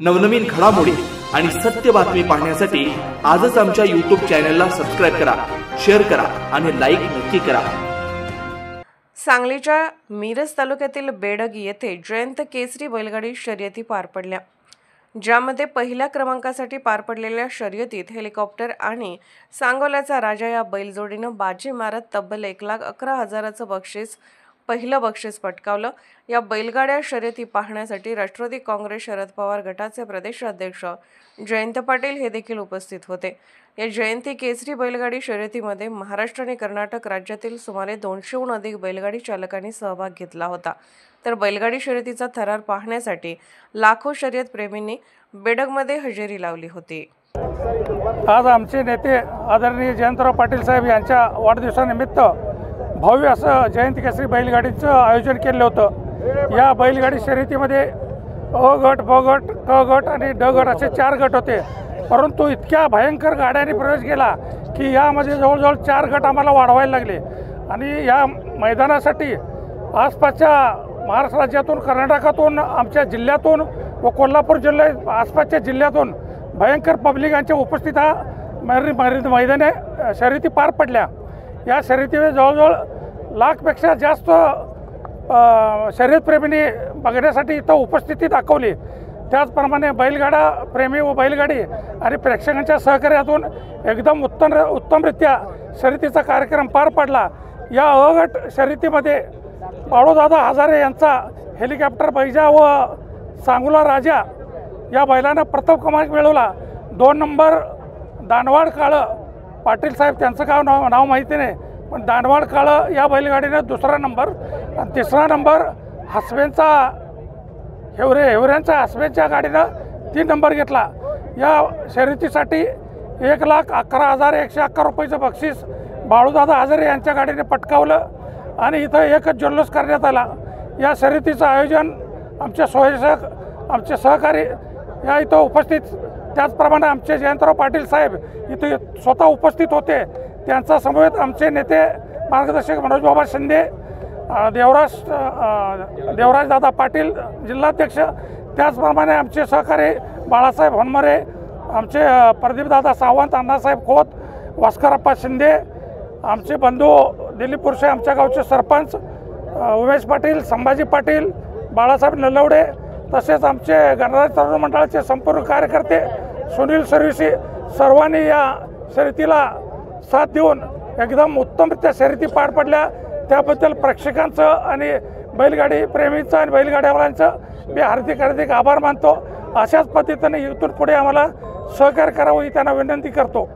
नवनवीन घडामोडी आणि सत्य बातमी पाहण्यासाठी आजच आमच्या YouTube चॅनलला सबस्क्राइब करा, शेअर करा आणि लाईक नक्की करा। सांगलीच्या मिरज तालुक्यातील बेडग येथे जयंत केसरी बैलगाडी शर्यती पार पडल्या, ज्यामध्ये पहिल्या क्रमांकासाठी पार पडलेल्या शर्यतीत हेलिकॉप्टर आणि सांगोल्याचा राजा या बैलजोडीनं बाजी मारत तब्बल 1,11,000चं पहिलं बक्षीस पटकावलं। या बैलगाड्या शर्यती पाहण्यासाठी राष्ट्रवादी काँग्रेस शरद पवार गटाचे प्रदेशाध्यक्ष जयंत पाटील हे देखील उपस्थित होते। या जयंती केसरी बैलगाडी शर्यतीमध्ये महाराष्ट्र आणि कर्नाटक राज्यातील सुमारे 200हून अधिक बैलगाडी चालकांनी सहभाग घेतला होता। तर बैलगाडी शर्यतीचा थरार पाहण्यासाठी लाखो शर्यत प्रेमींनी बेडगमध्ये हजेरी लावली होती। आज आमचे नेते आदरणीय जयंतराव पाटील साहेब यांच्या वाढदिवसानिमित्त भव्य असं जयंत केसरी बैलगाडीचं आयोजन केलं होतं। या बैलगाडी शर्यतीमध्ये अ गट, ब गट, क गट आणि ड गट असे 4 गट होते, परंतु इतक्या भयंकर गाड्यांनी प्रवेश केला की यामध्ये जवळजवळ 4 गट आम्हाला वाढवायला लागले। आणि या मैदानासाठी आसपासच्या महाराष्ट्र राज्यातून, कर्नाटकातून, आमच्या जिल्ह्यातून व कोल्हापूर जिल्ह्यात आसपासच्या जिल्ह्यातून भयंकर पब्लिकांच्या उपस्थित मैदानी शर्यती पार पडल्या। या शर्यतीमध्ये जवळजवळ लाखपेक्षा जास्त शर्यतप्रेमींनी बघण्यासाठी इथं उपस्थिती दाखवली। त्याचप्रमाणे बैलगाडा प्रेमी व बैलगाडी आणि प्रेक्षकांच्या सहकार्यातून एकदम उत्तमरित्या शर्यतीचा कार्यक्रम पार पडला। या अ गट शर्यतीमध्ये बाळूदादा हजारे यांचा हेलिकॉप्टर बैजा व सांगोला राजा या बैलानं प्रथम क्रमांक मिळवला। 2 नंबर दानवाड काळं पाटील साहेब, त्यांचं नाव माहिती नाही, पण दानवाड काळं या बैलगाडीनं 2रा नंबर आणि 3रा नंबर हसबेंचा हेवऱ्यांच्या हसबेंच्या गाडीनं 3 नंबर घेतला। या शर्यतीसाठी 1,11,111 रुपयाचं बक्षीस बाळूदादा हजारे यांच्या गाडीने पटकावलं आणि इथं एकच जल्लोष करण्यात आला। या शर्यतीचं आयोजन आमचे स्वयंसेवक, आमचे सहकारी या इथं उपस्थित, त्याचप्रमाणे आमचे जयंतराव पाटील साहेब इथे स्वतः उपस्थित होते। त्यांचा समवेत आमचे नेते मार्गदर्शक मनोज बाबा शिंदे, देवराज दादा पाटील जिल्हाध्यक्ष, त्याचप्रमाणे आमचे सहकारी बाळासाहेब हनमरे, आमचे प्रदीपदादा सावंत, अण्णासाहेब खोत, भास्करप्पा शिंदे, आमचे बंधू दिलीप पुरुषे, आमच्या गावचे सरपंच उमेश पाटील, संभाजी पाटील, बाळासाहेब नलवडे, तसेच आमचे गणराज तरुण मंडळाचे संपूर्ण कार्यकर्ते, सुनील सर्विसी, सर्वांनी या शर्यतीला साथ देऊन एकदम उत्तमरित्या शर्यती पार पडल्या। त्याबद्दल प्रेक्षकांचं आणि बैलगाडी प्रेमींचं आणि बैलगाड्यावाल्यांचं मी हार्दिक आभार मानतो। अशाच पद्धतीने इथून पुढे आम्हाला सहकार्य करावं ही त्यांना विनंती करतो।